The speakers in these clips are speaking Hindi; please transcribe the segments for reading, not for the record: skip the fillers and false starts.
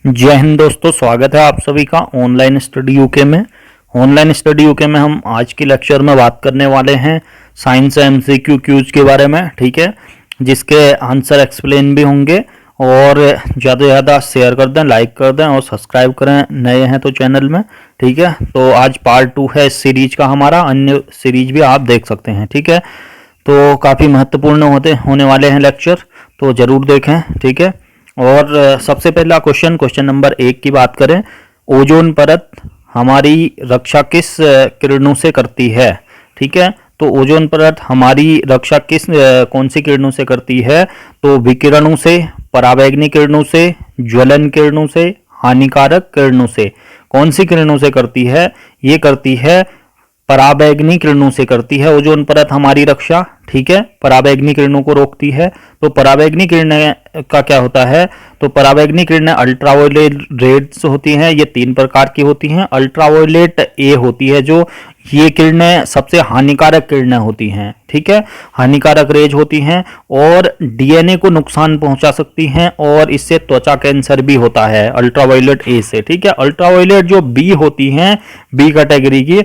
जय हिंद दोस्तों, स्वागत है आप सभी का ऑनलाइन स्टडी यूके में। ऑनलाइन स्टडी यूके में हम आज के लेक्चर में बात करने वाले हैं साइंस एमसीक्यू क्यूज के बारे में, ठीक है, जिसके आंसर एक्सप्लेन भी होंगे। और ज़्यादा से ज़्यादा शेयर कर दें, लाइक कर दें और सब्सक्राइब करें नए हैं तो चैनल में, ठीक है। तो आज पार्ट 2 है इस सीरीज का, हमारा अन्य सीरीज भी आप देख सकते हैं, ठीक है। तो काफ़ी महत्वपूर्ण होने वाले हैं लेक्चर, तो ज़रूर देखें, ठीक है। और सबसे पहला क्वेश्चन नंबर 1 की बात करें, ओजोन परत हमारी रक्षा किस किरणों से करती है, ठीक है। तो ओजोन परत हमारी रक्षा कौन सी किरणों से करती है? तो विकिरणों से, पराबैंगनी किरणों से, ज्वलन किरणों से, हानिकारक किरणों से। कौन सी किरणों से करती है? ये करती है पराबैंगनी किरणों से करती है ओजोन परत हमारी रक्षा, ठीक है। पराबैंगनी किरणों को रोकती है। तो पराबैंगनी किरणें का क्या होता है? तो पराबैंगनी किरणें अल्ट्रावायलेट रेड्स होती हैं, ये 3 प्रकार की होती हैं। अल्ट्रावायलेट ए होती है जो, ये किरणें सबसे हानिकारक किरणें होती हैं, ठीक है, हानिकारक रेज होती हैं और डीएनए को नुकसान पहुंचा सकती हैं और इससे त्वचा कैंसर भी होता है अल्ट्रावायलेट ए से, ठीक है। अल्ट्रावायलेट जो बी होती हैं, बी कैटेगरी की,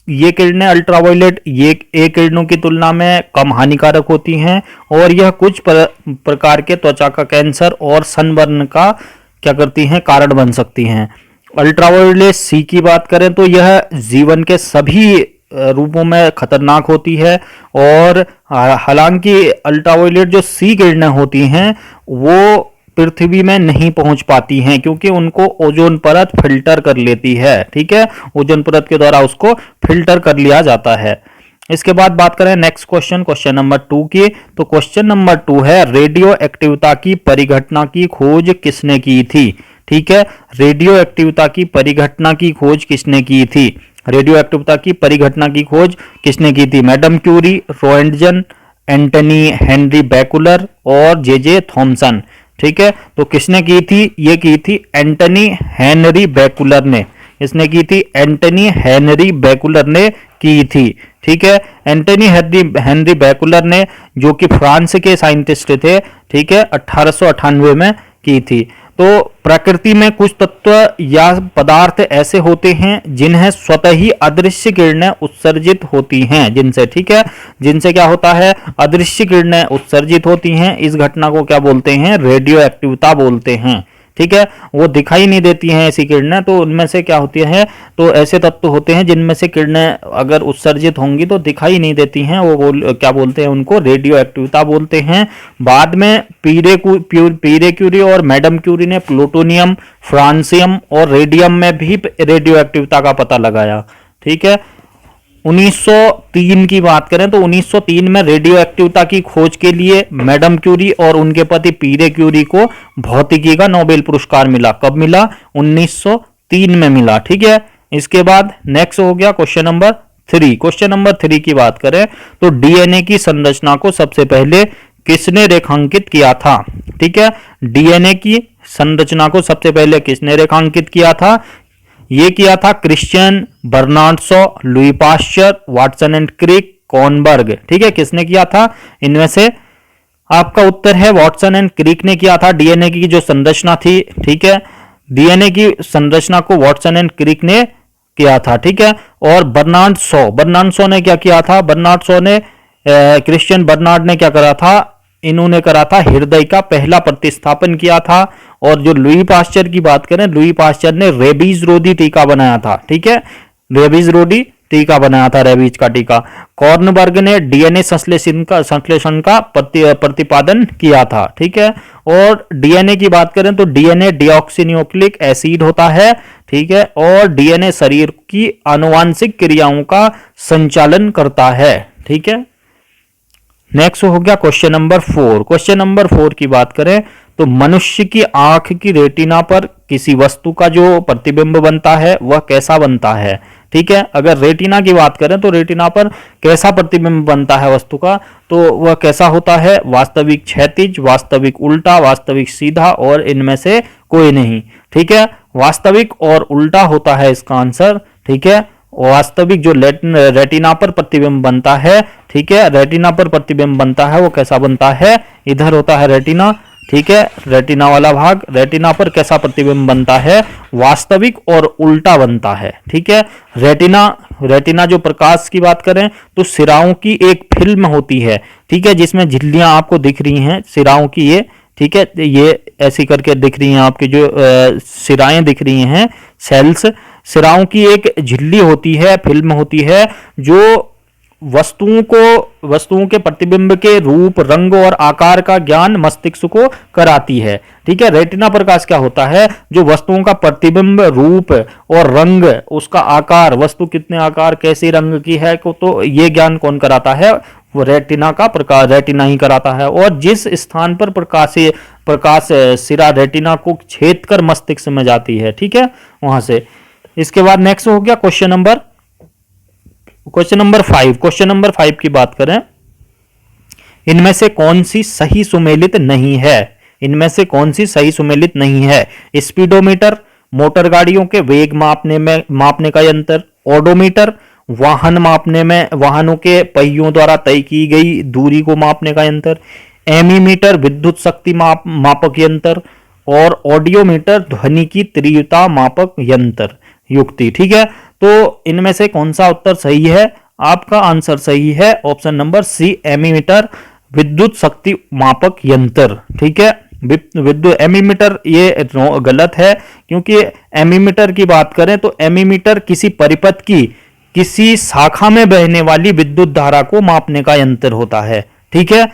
ये किरणें अल्ट्रावायलेट ये ए किरणों की तुलना में कम हानिकारक होती हैं और यह कुछ प्रकार के त्वचा का कैंसर और सनबर्न का क्या करती हैं, कारण बन सकती हैं। अल्ट्रावायलेट सी की बात करें तो यह जीवन के सभी रूपों में खतरनाक होती है और हालांकि अल्ट्रावायलेट जो सी किरणें होती हैं वो पृथ्वी में नहीं पहुंच पाती हैं क्योंकि उनको ओजोन परत फिल्टर कर लेती है, ठीक है। ओजोन परत के द्वारा उसको फिल्टर कर लिया जाता है। इसके बाद बात करें नेक्स्ट क्वेश्चन नंबर 2 की। तो क्वेश्चन नंबर 2 है, रेडियो एक्टिविटा की परिघटना की खोज किसने की थी, ठीक है। रेडियो एक्टिविटा की परिघटना की खोज किसने की थी? रेडियो एक्टिविटा की परिघटना की खोज किसने की थी? मैडम क्यूरी, रोएंटगन, एंटनी हेनरी बेकुलर और जे थॉमसन, ठीक है। तो किसने की थी? ये की थी एंटनी हेनरी बेकुलर ने। इसने की थी एंटनी हेनरी बेकुलर ने की थी, ठीक है। एंटनी हेनरी बेकुलर ने, जो कि फ्रांस के साइंटिस्ट थे, ठीक है, 1898 में की थी। तो प्रकृति में कुछ तत्व या पदार्थ ऐसे होते हैं जिन्हें स्वतः ही अदृश्य किरणें उत्सर्जित होती हैं, जिनसे, ठीक है, जिनसे क्या होता है, अदृश्य किरणें उत्सर्जित होती हैं। इस घटना को क्या बोलते हैं? रेडियो एक्टिविटा बोलते हैं, ठीक है। वो दिखाई नहीं देती हैं ऐसी किरणें, तो उनमें से क्या होती है, तो ऐसे तत्व होते हैं जिनमें से किरणें अगर उत्सर्जित होंगी तो दिखाई नहीं देती हैं, क्या बोलते हैं उनको? रेडियो एक्टिविटा बोलते हैं। बाद में पीरे क्यूरी और मैडम क्यूरी ने प्लूटोनियम, फ्रांसियम और रेडियम में भी रेडियो एक्टिविटा का पता लगाया, ठीक है। 1903 की बात करें तो 1903 में रेडियो एक्टिविटा की खोज के लिए मैडम क्यूरी और उनके पति पीरे क्यूरी को भौतिकी का नोबेल पुरस्कार मिला। कब मिला? 1903 में मिला, ठीक है। इसके बाद नेक्स्ट हो गया क्वेश्चन नंबर 3। क्वेश्चन नंबर 3 की बात करें तो डीएनए की संरचना को सबसे पहले किसने रेखांकित किया था, ठीक है। डीएनए की संरचना को सबसे पहले किसने रेखांकित किया था? ये किया था Christian, Bernard Shaw, Louis Pasteur, Watson and Crick, Kornberg, ठीक है। किसने किया था? इनमें से आपका उत्तर है वाटसन एंड क्रिक ने किया था। डीएनए की जो संरचना थी, ठीक है, डीएनए की संरचना को वाटसन एंड क्रिक ने किया था, ठीक है। और बर्नार्ड शॉ ने क्या किया था? बर्नार्ड शॉ ने, क्रिश्चियन बर्नार्ड ने क्या करा था? इन्होंने करा था हृदय का पहला प्रतिस्थापन किया था। और जो लुई पाश्चर की बात करें, लुई पाश्चर ने रेबीज रोधी टीका बनाया था, ठीक है, रेबीज रोधी टीका बनाया था, रेबीज का टीका। कॉर्नबर्ग ने डीएनए संश्लेषण का प्रतिपादन किया था, ठीक है। और डीएनए की बात करें तो डीएनए डिऑक्सीन्यूक्लिक एसिड होता है, ठीक है, और डीएनए शरीर की आनुवांशिक क्रियाओं का संचालन करता है, ठीक है। नेक्स्ट हो गया क्वेश्चन नंबर 4। क्वेश्चन नंबर 4 की बात करें तो मनुष्य की आंख की रेटिना पर किसी वस्तु का जो प्रतिबिंब बनता है वह कैसा बनता है, ठीक है। अगर रेटिना की बात करें तो रेटिना पर कैसा प्रतिबिंब बनता है वस्तु का, तो वह कैसा होता है? वास्तविक क्षैतिज, वास्तविक उल्टा, वास्तविक सीधा और इनमें से कोई नहीं, ठीक है। वास्तविक और उल्टा होता है इसका आंसर, ठीक है। वास्तविक जो रेटिना पर प्रतिबिंब बनता है, ठीक है, रेटिना पर प्रतिबिंब बनता है वो कैसा बनता है? इधर होता है रेटिना, ठीक है, रेटिना वाला भाग। रेटिना पर कैसा प्रतिबिंब बनता है? वास्तविक और उल्टा बनता है। ठीक है, रेटिना जो प्रकाश की बात करें तो सिराओं की एक फिल्म होती है, ठीक है, जिसमें झिल्लियां आपको दिख रही हैं सिराओं की, ये ठीक है, ये ऐसी करके दिख रही हैं आपकी जो सिराएं दिख रही हैं, सेल्स। सिराओं की एक झिल्ली होती है, फिल्म होती है, जो वस्तुओं के प्रतिबिंब के रूप, रंग और आकार का ज्ञान मस्तिष्क को कराती है। ठीक है, रेटिना प्रकाश क्या होता है? जो वस्तुओं का प्रतिबिंब, रूप और रंग, उसका आकार, वस्तु कितने आकार, कैसे रंग की है, तो ये ज्ञान कौन कराता है? वो रेटिना का प्रकाश, रेटिना ही कराता है। और जिस स्थान पर प्रकाश सिरा रेटिना को छेद कर मस्तिष्क में जाती है, ठीक है, वहां से। इसके बाद नेक्स्ट हो गया क्वेश्चन नंबर 5। क्वेश्चन नंबर 5 की बात करें, इनमें से कौन सी सही सुमेलित नहीं है? इनमें से कौन सी सही सुमेलित नहीं है? स्पीडोमीटर, मोटर गाड़ियों के वेग मापने का यंत्र। ओडोमीटर, वाहन मापने में, वाहनों के पहियों द्वारा तय की गई दूरी को मापने का यंत्र। एमीमीटर, विद्युत शक्ति मापक यंत्र। और ऑडियोमीटर, ध्वनि की तीव्रता मापक यंत्र। युक्ति, ठीक है, तो इनमें से कौन सा उत्तर सही है? आपका आंसर सही है ऑप्शन नंबर सी, एमीमीटर, विद्युत शक्ति मापक यंत्र। ठीक है, विद्युत एमीमीटर ये गलत है, क्योंकि एमीमीटर की बात करें तो एमीमीटर किसी परिपथ की किसी शाखा में बहने वाली विद्युत धारा को मापने का यंत्र होता है। ठीक है,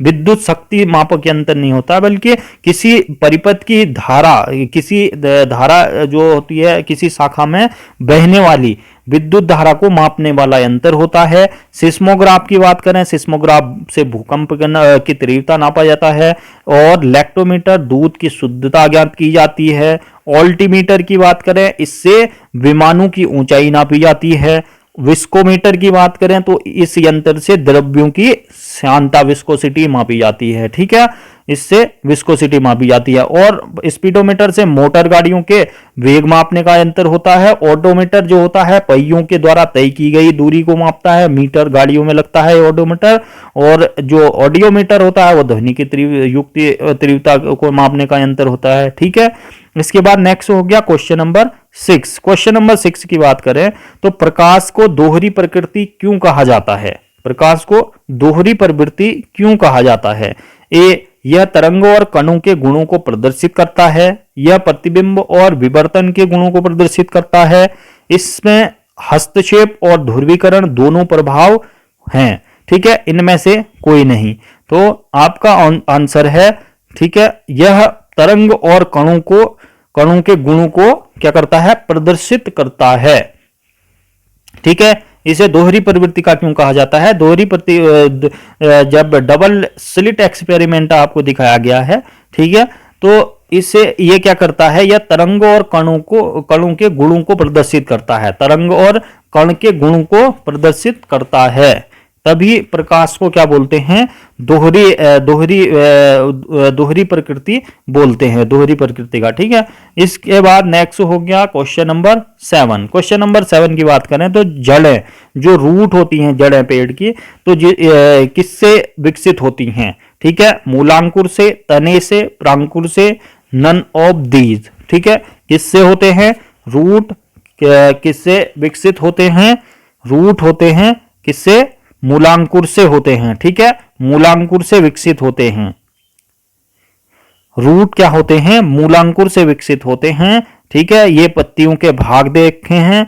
विद्युत शक्ति मापक यंत्र नहीं होता, बल्कि किसी परिपथ की धारा, किसी धारा जो होती है किसी शाखा में बहने वाली विद्युत धारा को मापने वाला यंत्र होता है। सिस्मोग्राफ की बात करें, सिस्मोग्राफ से भूकंप की तीव्रता नापा जाता है। और लैक्टोमीटर, दूध की शुद्धता ज्ञात की जाती है। ऑल्टीमीटर की बात करें, इससे विमानों की ऊंचाई नापी जाती है। विस्कोमीटर की बात करें तो इस यंत्र से द्रव्यों की श्यानता, विस्कोसिटी मापी जाती है। ठीक है, इससे विस्कोसिटी मापी जाती है। और स्पीडोमीटर से मोटर गाड़ियों के वेग मापने का यंत्र होता है। ऑडोमीटर जो होता है पहियों के द्वारा तय की गई दूरी को मापता है, मीटर गाड़ियों में लगता है ऑडोमीटर। और जो ऑडियोमीटर होता है वो ध्वनि की तीव्रता को मापने का यंत्र होता है। ठीक है, इसके बाद नेक्स्ट हो गया क्वेश्चन नंबर 6। क्वेश्चन नंबर 6 की बात करें तो प्रकाश को दोहरी प्रकृति क्यों कहा जाता है? प्रकाश को दोहरी प्रवृत्ति क्यों कहा जाता है? ए, यह तरंगों और कणों के गुणों को प्रदर्शित करता है। यह प्रतिबिंब और विवर्तन के गुणों को प्रदर्शित करता है। इसमें हस्तक्षेप और ध्रुवीकरण दोनों प्रभाव हैं। ठीक है, इनमें से कोई नहीं। तो आपका आंसर है, ठीक है, यह तरंग और कणों के गुणों को क्या करता है? प्रदर्शित करता है। ठीक है, इसे दोहरी प्रवृत्ति का क्यों कहा जाता है? जब डबल स्लिट एक्सपेरिमेंट आपको दिखाया गया है, ठीक है, तो इससे ये क्या करता है? यह तरंग और कणों के गुणों को प्रदर्शित करता है। तरंग और कण के गुणों को प्रदर्शित करता है, तभी प्रकाश को क्या बोलते हैं? दोहरी प्रकृति बोलते हैं, दोहरी प्रकृति का। ठीक है, इसके बाद नेक्स्ट हो गया क्वेश्चन नंबर 7। क्वेश्चन नंबर 7 की बात करें तो जड़ें, जो रूट होती हैं जड़ें पेड़ की, तो किससे विकसित होती हैं? ठीक है, मूलांकुर से, तने से, प्रांकुर से, नन ऑफ दीज। ठीक है, किससे होते हैं? रूट किससे विकसित होते हैं? रूट होते हैं किससे? मूलांकुर से होते हैं। ठीक है, मूलांकुर से विकसित होते हैं। रूट क्या होते हैं? मूलांकुर से विकसित होते हैं। ठीक है, ये पत्तियों के भाग देखे हैं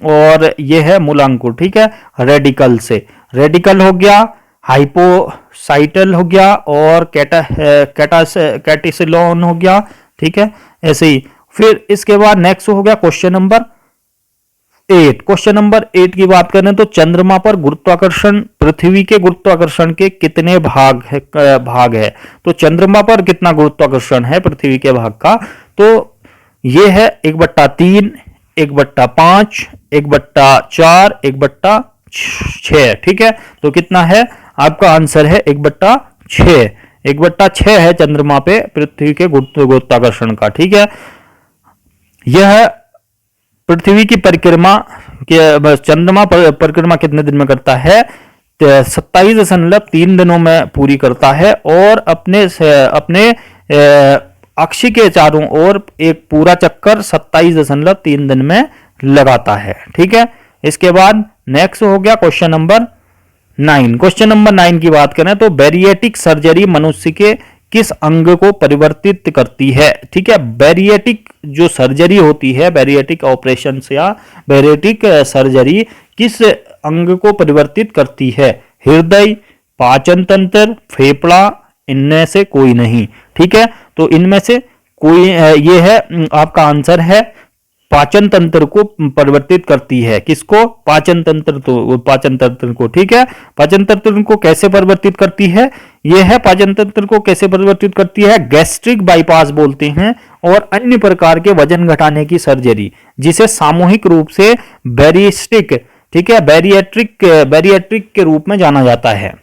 और ये है मूलांकुर। ठीक है, रेडिकल से, रेडिकल हो गया, हाइपोसाइटल हो गया और कैटासिलोन हो गया। ठीक है, ऐसे ही। फिर इसके बाद नेक्स्ट हो गया क्वेश्चन नंबर 8। क्वेश्चन नंबर 8 की बात करें तो चंद्रमा पर गुरुत्वाकर्षण पृथ्वी के गुरुत्वाकर्षण के कितने भाग है? तो चंद्रमा पर कितना गुरुत्वाकर्षण है पृथ्वी के भाग का? तो ये है 1/3, 1/5, 1/4, 1/6। ठीक है, तो कितना है? आपका आंसर है 1/6। 1/6 है चंद्रमा पे पृथ्वी के गुरुत्वाकर्षण का। ठीक है, यह पृथ्वी की परिक्रमा, चंद्रमा परिक्रमा कितने दिन में करता है? 27.3 दिनों में पूरी करता है और अपने अक्ष के चारों ओर एक पूरा चक्कर 27.3 दिन में लगाता है। ठीक है, इसके बाद नेक्स्ट हो गया क्वेश्चन नंबर 9। क्वेश्चन नंबर 9 की बात करें तो बैरिएटिक सर्जरी मनुष्य के किस अंग को परिवर्तित करती है। ठीक है, बैरिएटिक जो सर्जरी होती है, बैरिएटिक ऑपरेशन या बैरिएटिक सर्जरी किस अंग को परिवर्तित करती है? हृदय, पाचन तंत्र, फेफड़ा, इनमें से कोई नहीं। ठीक है, तो इनमें से कोई ये है आपका आंसर है, पाचन तंत्र को परिवर्तित करती है। किसको? पाचन तंत्र, तो पाचन तंत्र को। ठीक है, पाचन तंत्र को कैसे परिवर्तित करती है? यह है पाचन तंत्र को कैसे परिवर्तित करती है, गैस्ट्रिक बाईपास बोलते हैं, और अन्य प्रकार के वजन घटाने की सर्जरी, जिसे सामूहिक रूप से बैरिस्टिक, ठीक है, बैरिएट्रिक के रूप में जाना जाता है।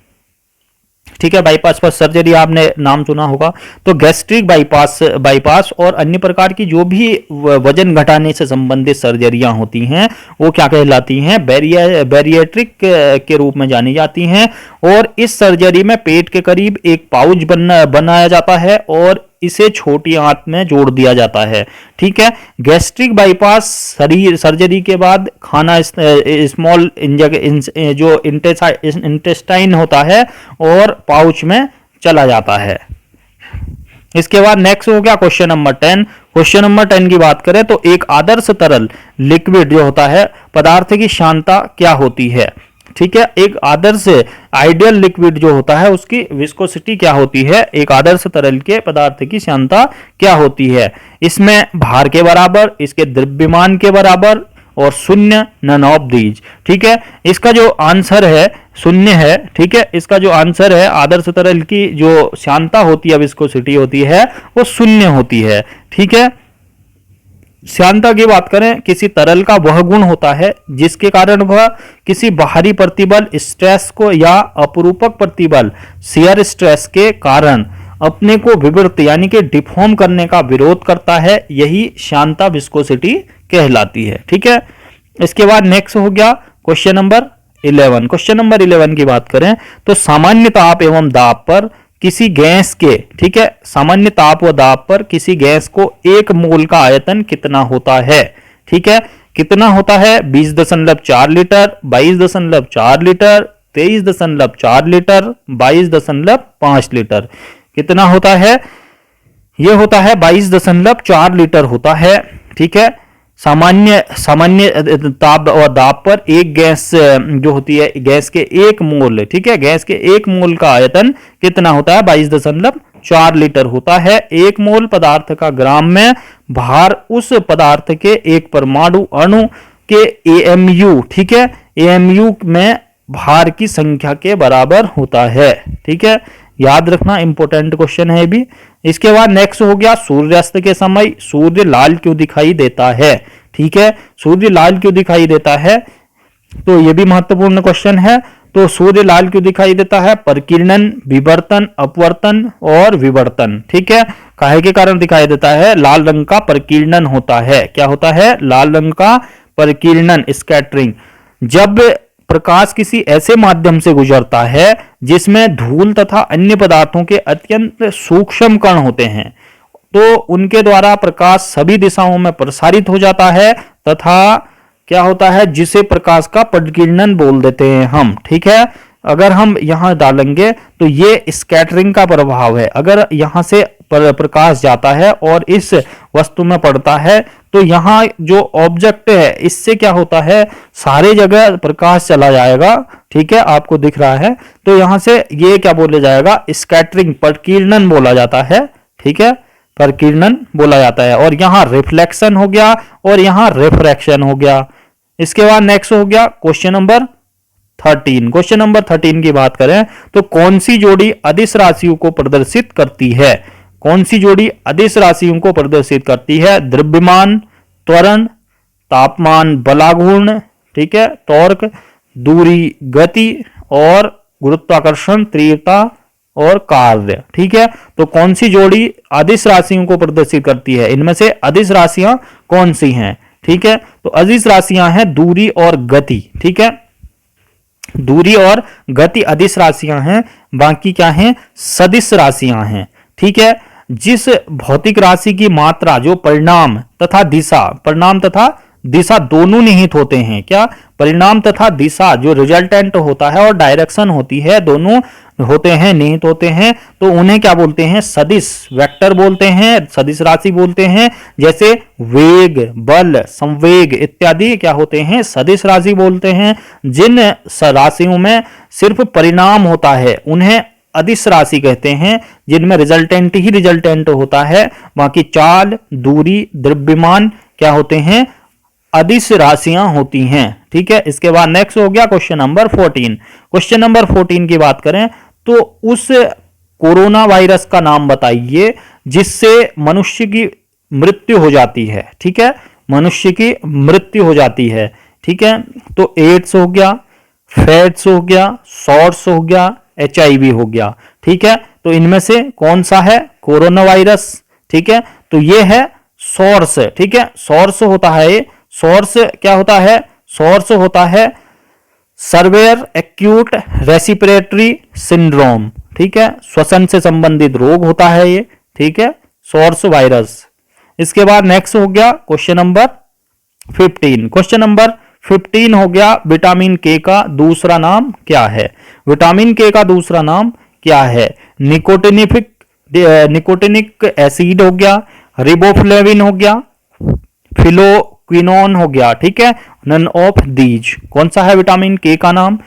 ठीक है, बाईपास पर सर्जरी आपने नाम सुना होगा। तो गैस्ट्रिक बाईपास और अन्य प्रकार की जो भी वजन घटाने से संबंधित सर्जरियां होती हैं वो क्या कहलाती हैं? बैरिएट्रिक के रूप में जानी जाती हैं। और इस सर्जरी में पेट के करीब एक पाउच बनाया जाता है और इसे छोटी आंत में जोड़ दिया जाता है। ठीक है, गैस्ट्रिक बाईपास सर्जरी के बाद खाना स्मॉल जो इंटेस्टाइन होता है और पाउच में चला जाता है। इसके बाद नेक्स्ट हो गया क्वेश्चन नंबर 10। क्वेश्चन नंबर 10 की बात करें तो एक आदर्श तरल लिक्विड जो होता है पदार्थ की सांद्रता क्या होती है? ठीक है, एक आदर्श आइडियल लिक्विड जो होता है उसकी विस्कोसिटी क्या होती है? एक आदर्श तरल के पदार्थ की सांद्रता क्या होती है? इसमें भार के बराबर, इसके द्रव्यमान के बराबर और शून्य, नन ऑफ दीज। ठीक है, इसका जो आंसर है शून्य है। ठीक है, इसका जो आंसर है आदर्श तरल की जो सांद्रता होती है, विस्कोसिटी होती है, वो शून्य होती है। ठीक है, सांद्रता की बात करें, किसी तरल का वह गुण होता है जिसके कारण वह किसी बाहरी प्रतिबल, स्ट्रेस को या अपरूपक प्रतिबल, शियर स्ट्रेस के कारण अपने को विकृत यानी कि डिफॉर्म करने का विरोध करता है। यही सांद्रता विस्कोसिटी कहलाती है। ठीक है, इसके बाद नेक्स्ट हो गया क्वेश्चन नंबर 11। क्वेश्चन नंबर 11 की बात करें तो सामान्य ताप एवं दाब पर किसी गैस के, ठीक है, सामान्य ताप व दाब पर किसी गैस को 1 मोल का आयतन कितना होता है? ठीक है, कितना होता है? 20.4 लीटर, 22.4 लीटर, 23.4 लीटर, 22.5 लीटर। कितना होता है? यह होता है 22.4 लीटर होता है। ठीक है, सामान्य ताप और दाब पर एक गैस जो होती है, गैस के 1 मोल, ठीक है, गैस के 1 मोल का आयतन कितना होता है? 22.4 लीटर होता है। 1 मोल पदार्थ का ग्राम में भार उस पदार्थ के एक परमाणु अणु के एएमयू, ठीक है, एएमयू में भार की संख्या के बराबर होता है। ठीक है, याद रखना, इंपॉर्टेंट क्वेश्चन है भी। इसके बाद नेक्स्ट हो गया सूर्यास्त के समय सूर्य लाल क्यों दिखाई देता है? ठीक है, सूर्य लाल क्यों दिखाई देता है? तो यह भी महत्वपूर्ण क्वेश्चन है। तो सूर्य लाल क्यों दिखाई देता है? परिकिरणन, विवर्तन, अपवर्तन और विवर्तन। ठीक है, काहे के कारण दिखाई देता है? लाल रंग का परिकिरणन होता है। क्या होता है? लाल रंग का परिकिरणन, स्कैटरिंग। जब प्रकाश किसी ऐसे माध्यम से गुजरता है जिसमें धूल तथा अन्य पदार्थों के अत्यंत सूक्ष्म कण होते हैं, तो उनके द्वारा प्रकाश सभी दिशाओं में प्रसारित हो जाता है तथा क्या होता है, जिसे प्रकाश का परिकिरणन बोल देते हैं हम। ठीक है, अगर हम यहां डालेंगे तो ये स्कैटरिंग का प्रभाव है। अगर यहां से प्रकाश जाता है और इस वस्तु में पड़ता है तो यहाँ जो ऑब्जेक्ट है इससे क्या होता है, सारे जगह प्रकाश चला जाएगा। ठीक है, आपको दिख रहा है, तो यहां से ये क्या बोला जाएगा? स्कैटरिंग, परिकिरणन बोला जाता है। ठीक है, परिकिरणन बोला जाता है। और यहाँ रिफ्लेक्शन हो गया और यहाँ रिफ्रैक्शन हो गया। इसके बाद नेक्स्ट हो गया क्वेश्चन नंबर 13। क्वेश्चन नंबर 13 की बात करें तो कौन सी जोड़ी अदिश राशियों को प्रदर्शित करती है? कौन सी जोड़ी अदिश राशियों को प्रदर्शित करती है? द्रव्यमान, त्वरण, तापमान, बलागुण, ठीक है, टॉर्क, दूरी, गति और गुरुत्वाकर्षण, तीव्रता और कार्य। ठीक है, तो कौन सी जोड़ी अदिश राशियों को प्रदर्शित करती है? इनमें से अदिश राशियां कौन सी हैं? ठीक है, तो अदिश राशियां हैं दूरी और गति। ठीक है, दूरी और गति अदिश राशियां हैं, बाकी क्या हैं, सदिश राशियां हैं। ठीक है, जिस भौतिक राशि की मात्रा जो परिणाम तथा दिशा दोनों निहित होते हैं, क्या, परिणाम तथा दिशा जो रिजल्टेंट होता है और डायरेक्शन होती है, दोनों होते हैं, निहित होते हैं, तो उन्हें क्या बोलते हैं, सदिश वेक्टर बोलते हैं, सदिश राशि बोलते हैं। जैसे वेग, बल, संवेग इत्यादि क्या होते हैं, सदिश राशि बोलते हैं। जिन राशियों में सिर्फ परिणाम होता है उन्हें अदिश राशि कहते हैं, जिनमें रिजल्टेंट ही रिजल्टेंट होता है, बाकी चाल, दूरी, द्रव्यमान क्या होते हैं, अदिश राशियां होती हैं। ठीक है, इसके बाद नेक्स्ट हो गया क्वेश्चन नंबर 14। क्वेश्चन नंबर 14 की बात करें तो उस कोरोना वायरस का नाम बताइए जिससे मनुष्य की मृत्यु हो जाती है। ठीक है, मनुष्य की मृत्यु हो जाती है। ठीक है, तो एड्स हो गया, फेड्स हो गया, सॉर्स हो गया, HIV हो गया। ठीक है, तो इनमें से कौन सा है कोरोना वायरस। ठीक है, तो ये है सॉर्स। ठीक है, सॉर्स होता है ये, सॉर्स क्या होता है, सॉर्स होता है सर्वेयर एक्यूट रेस्पिरेटरी सिंड्रोम। ठीक है, श्वसन से संबंधित रोग होता है ये। ठीक है, सॉर्स वायरस। इसके बाद नेक्स्ट हो गया क्वेश्चन नंबर 15। क्वेश्चन नंबर 15 हो गया विटामिन के का दूसरा नाम क्या है। विटामिन के का दूसरा नाम क्या है, निकोटिनिक एसिड हो गया, रिबोफ्लेविन हो गया, फिलोक्विनोन हो गया। ठीक है, नन ऑफ दीज। कौन सा है विटामिन के का नाम।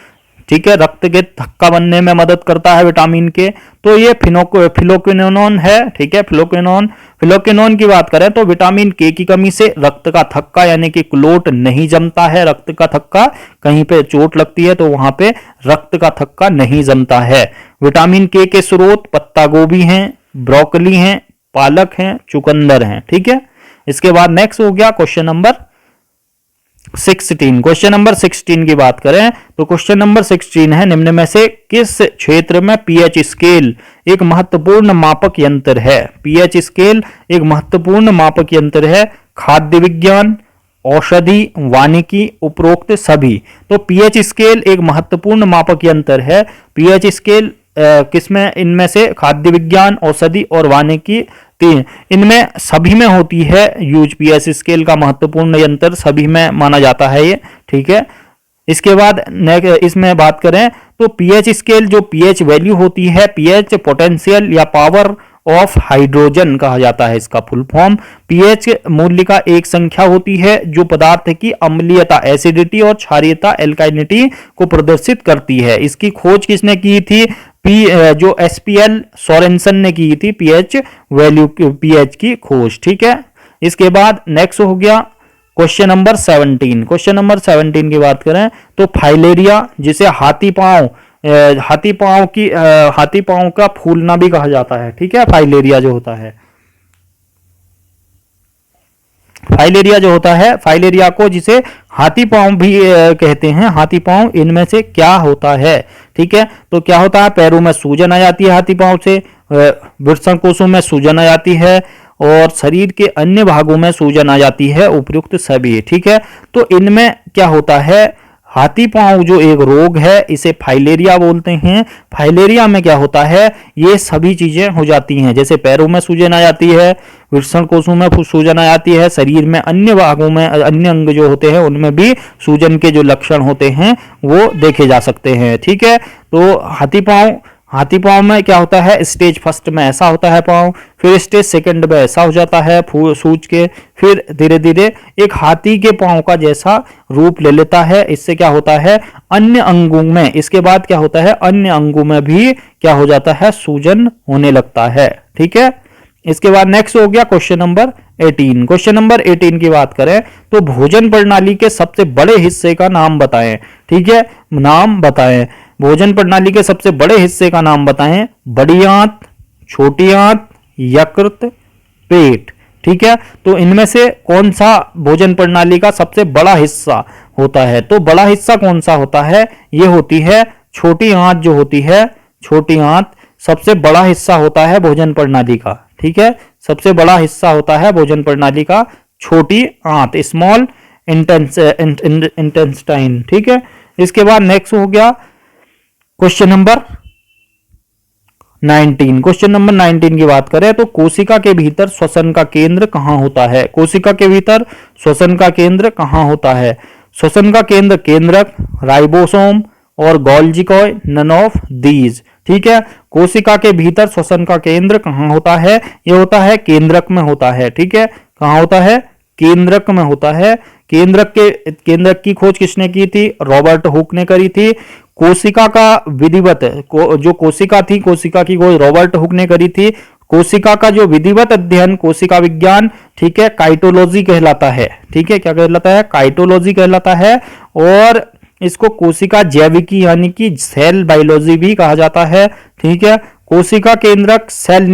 ठीक है, रक्त के थक्का बनने में मदद करता है विटामिन के, तो ये फिलोक्विनोन है। ठीक है, फिलोक्विनोन की बात करें तो विटामिन के की कमी से रक्त का थक्का यानी कि क्लोट नहीं जमता है। रक्त का थक्का, कहीं पे चोट लगती है तो वहां पे रक्त का थक्का नहीं जमता है। विटामिन के स्रोत पत्ता गोभी हैं, ब्रोकली हैं, पालक हैं, चुकंदर हैं। ठीक है, इसके बाद नेक्स्ट हो गया क्वेश्चन नंबर 16। क्वेश्चन नंबर 16 की बात करें तो क्वेश्चन नंबर 16 है, निम्न में से किस क्षेत्र में पीएच स्केल एक महत्वपूर्ण मापक यंत्र है। पीएच स्केल एक महत्वपूर्ण मापक यंत्र है, खाद्य विज्ञान, औषधि, वानिकी, उपरोक्त सभी। तो पीएच स्केल एक महत्वपूर्ण मापक यंत्र है। पीएच स्केल किसमें, इनमें से खाद्य विज्ञान, औषधि और वानिकी, तीन, इनमें सभी में होती है यूज। पीएच स्केल का महत्वपूर्ण यंत्र सभी में माना जाता है ये। ठीक है, इसके बाद इसमें बात करें तो पीएच स्केल जो पीएच वैल्यू होती है, पीएच पोटेंशियल या पावर ऑफ हाइड्रोजन कहा जाता है इसका फुल फॉर्म। पीएच मूल्य का एक संख्या होती है जो पदार्थ की अम्लीयता एसिडिटी और क्षारीयता एल्काइनिटी को प्रदर्शित करती है। इसकी खोज किसने की थी, जो SPL सोरेनसन ने की थी पीएच वैल्यू, पीएच की खोज। ठीक है, इसके बाद नेक्स्ट हो गया क्वेश्चन नंबर 17। क्वेश्चन नंबर 17 की बात करें तो फाइलेरिया जिसे हाथी पांव का फूलना भी कहा जाता है। ठीक है, फाइलेरिया जो होता है, फाइलेरिया को जिसे हाथी पांव भी कहते हैं, हाथी पांव, इनमें से क्या होता है। ठीक है, तो क्या होता है, पैरों में सूजन आ जाती है हाथी पांव से, वृषणकोशों में सूजन आ जाती है और शरीर के अन्य भागों में सूजन आ जाती है, उपयुक्त सभी। ठीक है, तो इनमें क्या होता है, हाथी पांव जो एक रोग है इसे फाइलेरिया बोलते हैं। फाइलेरिया में क्या होता है, ये सभी चीजें हो जाती हैं, जैसे पैरों में सूजन आ जाती है, वृषणकोशों में सूजन आ जाती है, शरीर में अन्य भागों में, अन्य अंग जो होते हैं उनमें भी सूजन के जो लक्षण होते हैं वो देखे जा सकते हैं। ठीक है, तो हाथी पांव में क्या होता है, स्टेज फर्स्ट में ऐसा होता है पांव, फिर स्टेज सेकंड में ऐसा हो जाता है सूज के, फिर धीरे धीरे एक हाथी के पांव का जैसा रूप ले लेता है। इससे क्या होता है, अन्य अंगों में, इसके बाद क्या होता है, अन्य अंगों में भी क्या हो जाता है, सूजन होने लगता है। ठीक है, इसके बाद नेक्स्ट हो गया क्वेश्चन नंबर 18। क्वेश्चन नंबर 18 की बात करें तो भोजन प्रणाली के सबसे बड़े हिस्से का नाम बताएं। ठीक है, नाम बताएं, भोजन प्रणाली के सबसे बड़े हिस्से का नाम बताएं। बड़ी आंत, छोटी आंत, यकृत, पेट। ठीक है, तो इनमें से कौन सा भोजन प्रणाली का सबसे बड़ा हिस्सा होता है, तो बड़ा हिस्सा कौन सा होता है, ये होती है छोटी आंत, जो होती है छोटी आंत सबसे बड़ा हिस्सा होता है भोजन प्रणाली का। ठीक है, सबसे बड़ा हिस्सा होता है भोजन प्रणाली का छोटी आंत, स्मॉल इंटेस्टाइन। ठीक है, इसके बाद नेक्स्ट हो गया क्वेश्चन नंबर 19। क्वेश्चन नंबर 19 की बात करें तो कोशिका के भीतर श्वसन का केंद्र कहां होता है? कोशिका के भीतर श्वसन का केंद्र कहां होता है? श्वसन का केंद्र केंद्रक, राइबोसोम और गोल्जी, नन ऑफ दीज। ठीक है, कोशिका के भीतर श्वसन का केंद्र कहां होता है? यह होता है केंद्रक में होता है। ठीक है, कहां होता है? केंद्रक में होता है। केंद्रक की खोज किसने की थी? रॉबर्ट हुक ने करी थी। कोशिका का विधिवत जो कोशिका थी, कोशिका की खोज रॉबर्ट हुक ने करी थी। कोशिका का जो विधिवत अध्ययन, कोशिका विज्ञान, ठीक है, काइटोलॉजी कहलाता है। ठीक है, क्या कहलाता है? काइटोलॉजी कहलाता है। और इसको कोशिका जैविकी यानी कि सेल बायोलॉजी भी कहा जाता है। ठीक है, कोशिका केंद्रक सेल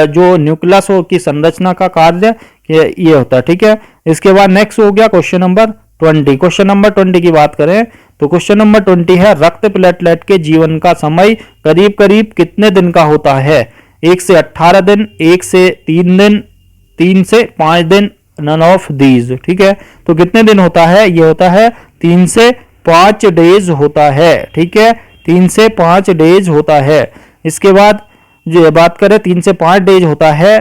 जो न्यूक्लियस की संरचना का कार्य ये होता है। ठीक है, इसके बाद नेक्स्ट हो गया क्वेश्चन नंबर 20। क्वेश्चन नंबर 20 की बात करें तो क्वेश्चन नंबर 20 है रक्त प्लेटलेट के जीवन का समय करीब करीब कितने दिन का होता है? 1 से 18 दिन, 1 से 3 दिन, 3 से 5 दिन, नन ऑफ दीज। ठीक है, तो कितने दिन होता है? ये होता है 3 से 5 डेज होता है। ठीक है, 3 से 5 डेज होता है। इसके बाद जो बात करें 3 से 5 डेज होता है।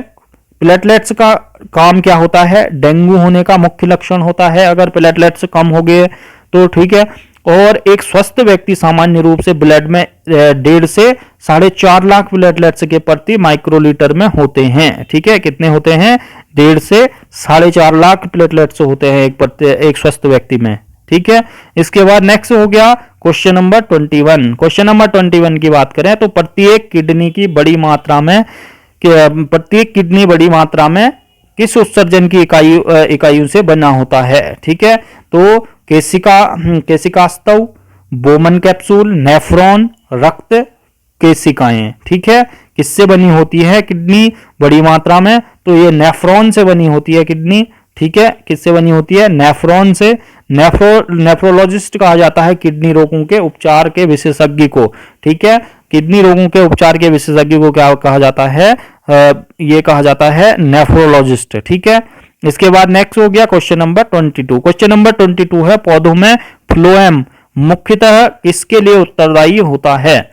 प्लेटलेट्स का काम क्या होता है? डेंगू होने का मुख्य लक्षण होता है अगर प्लेटलेट्स कम हो गए तो। ठीक है, और एक स्वस्थ व्यक्ति सामान्य रूप से ब्लड में 1.5 से 4.5 लाख प्लेटलेट्स के प्रति माइक्रोलीटर में होते हैं। ठीक है, कितने होते हैं? 1.5 से 4.5 लाख प्लेटलेट्स होते हैं एक स्वस्थ व्यक्ति में। ठीक है, इसके बाद नेक्स्ट हो गया क्वेश्चन नंबर 21। क्वेश्चन नंबर 21 की बात करें तो प्रत्येक किडनी बड़ी मात्रा में किस उत्सर्जन की इकाइयों से बना होता है? ठीक है, तो केशिकास्तव, बोमन कैप्सूल, नेफ्रॉन, रक्त केशिकाएं। ठीक है, किससे बनी होती है किडनी बड़ी मात्रा में? तो ये नेफ्रॉन से बनी होती है किडनी। ठीक है, किससे बनी होती है? नेफ्रॉन से। नेफ्रोलॉजिस्ट कहा जाता है किडनी रोगों के उपचार के विशेषज्ञ को। ठीक है, किडनी रोगों के उपचार के विशेषज्ञ को क्या कहा जाता है? ये कहा जाता है नेफ्रोलॉजिस्ट। ठीक है, इसके बाद नेक्स्ट हो गया क्वेश्चन नंबर 22। क्वेश्चन नंबर 22 है पौधों में फ्लोएम मुख्यतः किसके लिए उत्तरदायी होता है?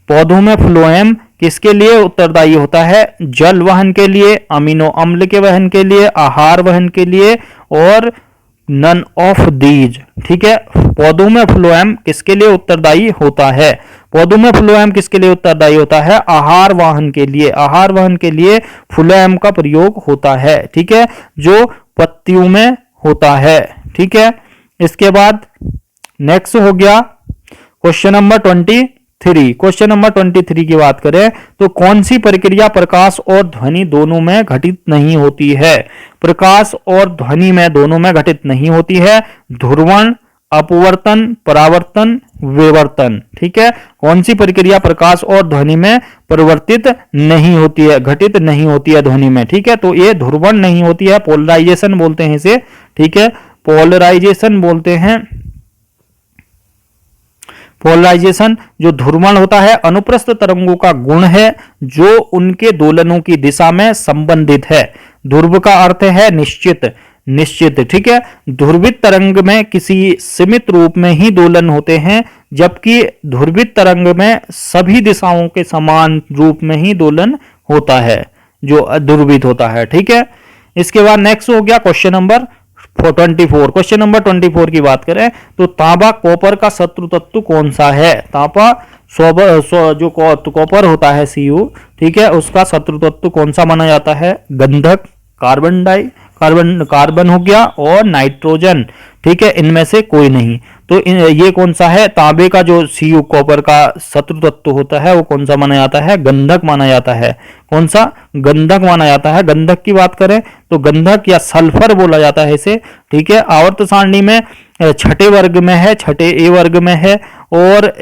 पौधों में फ्लोएम किसके लिए उत्तरदायी होता है? जल वहन के लिए, अमीनो अम्ल के वहन के लिए, आहार वहन के लिए और नन ऑफ दीज। ठीक है, पौधों में फ्लोएम किसके लिए उत्तरदायी होता है? पौधों में फ्लोएम किसके लिए उत्तरदायी होता है? आहार वाहन के लिए। आहार वहन के लिए फ्लोएम का प्रयोग होता है। ठीक है, जो पत्तियों में होता है। ठीक है, इसके बाद नेक्स्ट हो गया क्वेश्चन नंबर 23। क्वेश्चन नंबर 23 की बात करें तो कौन सी प्रक्रिया प्रकाश और ध्वनि दोनों में घटित नहीं होती है? प्रकाश और ध्वनि में दोनों में घटित नहीं होती है। ध्रुवण, अपवर्तन, परावर्तन, विवर्तन। ठीक है, कौन सी प्रक्रिया प्रकाश और ध्वनि में परिवर्तित नहीं होती है, घटित नहीं होती है ध्वनि में? ठीक है, तो ये ध्रुवण नहीं होती है, पोलराइजेशन बोलते हैं इसे। ठीक है, पोलराइजेशन बोलते हैं। पोलराइजेशन जो ध्रुवण होता है अनुप्रस्थ तरंगों का गुण है जो उनके दोलनों की दिशा में संबंधित है। ध्रुव का अर्थ है निश्चित। ठीक है, ध्रुवित तरंग में किसी सीमित रूप में ही दोलन होते हैं जबकि ध्रुवित तरंग में सभी दिशाओं के समान रूप में ही दोलन होता है जो ध्रुवित होता है। ठीक है, इसके बाद नेक्स्ट हो गया क्वेश्चन नंबर 24। क्वेश्चन नंबर 24 की बात करें तो तांबा कॉपर का शत्रु तत्व कौन सा है? तांबा जो कॉपर होता है Cu, ठीक है, उसका शत्रु तत्व कौन सा माना जाता है? गंधक, कार्बन हो गया और नाइट्रोजन। ठीक है, इनमें से कोई नहीं। तो ये कौन सा है? तांबे का जो Cu कॉपर का शत्रु तत्व होता है वो कौन सा माना जाता है? गंधक माना जाता है। कौन सा? गंधक माना जाता है। गंधक की बात करें तो गंधक या सल्फर बोला जाता है इसे। ठीक है, आवर्त सारणी में छठे वर्ग में है, छठे ए वर्ग में है और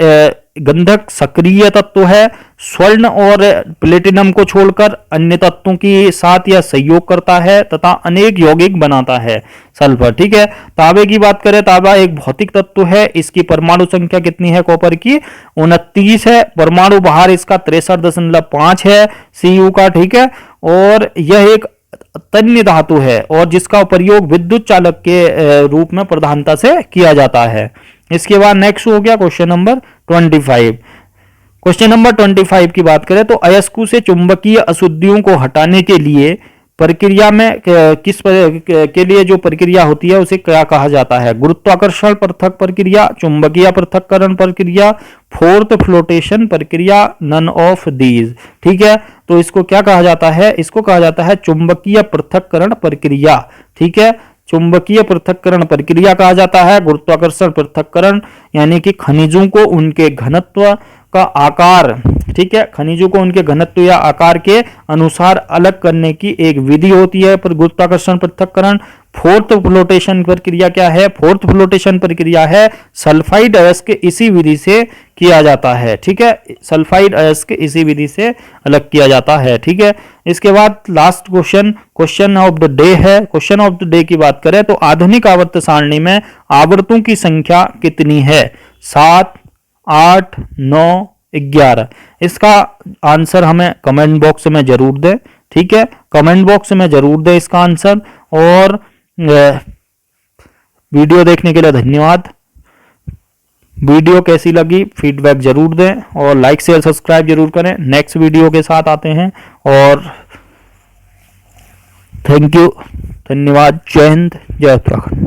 गंधक सक्रिय तत्व है। स्वर्ण और प्लेटिनम को छोड़कर अन्य तत्वों के साथ यह सहयोग करता है तथा अनेक यौगिक बनाता है सल्फर। ठीक है, तांबे की बात करें, तांबा एक भौतिक तत्व है। इसकी परमाणु संख्या कितनी है? कॉपर की 29 है। परमाणु भार इसका 63.5 है Cu का। ठीक है, और यह एक तन्य धातु है और जिसका प्रयोग विद्युत चालक के रूप में प्रधानता से किया जाता है। इसके बाद नेक्स्ट हो गया क्वेश्चन नंबर 25। क्वेश्चन नंबर 25 की बात करें तो अयस्कु से चुंबकीय अशुद्धियों को हटाने के लिए प्रक्रिया में के लिए जो प्रक्रिया होती है उसे क्या कहा जाता है? गुरुत्वाकर्षण पृथक प्रक्रिया, चुंबकीय पृथक्करण प्रक्रिया, फोर्थ फ्लोटेशन प्रक्रिया, नन ऑफ दीज। ठीक है, तो इसको क्या कहा जाता है? इसको कहा जाता है चुंबकीय पृथक्करण प्रक्रिया। ठीक है, चुंबकीय पृथक्करण प्रक्रिया कहा जाता है। गुरुत्वाकर्षण पृथक्करण यानी कि खनिजों को उनके घनत्व का आकार, ठीक है, खनिजों को उनके घनत्व या आकार के अनुसार अलग करने की एक विधि होती है पर गुरुत्वाकर्षण पृथक्करण। फोर्थ फ्लोटेशन प्रक्रिया क्या है? फोर्थ फ्लोटेशन प्रक्रिया है सल्फाइड अयस्क इसी विधि से किया जाता है। ठीक है, सल्फाइड अयस्क इसी विधि से अलग किया जाता है। ठीक है, इसके बाद last question of the day है। क्वेश्चन ऑफ द डे की बात करें तो आधुनिक आवर्त सारणी में आवर्तों की संख्या कितनी है? 7, 8, 9, 11। इसका आंसर हमें कमेंट बॉक्स में जरूर दें। ठीक है, कमेंट बॉक्स में जरूर दें इसका आंसर। और वीडियो देखने के लिए धन्यवाद। वीडियो कैसी लगी फीडबैक जरूर दें और लाइक शेयर सब्सक्राइब जरूर करें। नेक्स्ट वीडियो के साथ आते हैं और थैंक यू, धन्यवाद। जय हिंद, जय उत्तराखंड।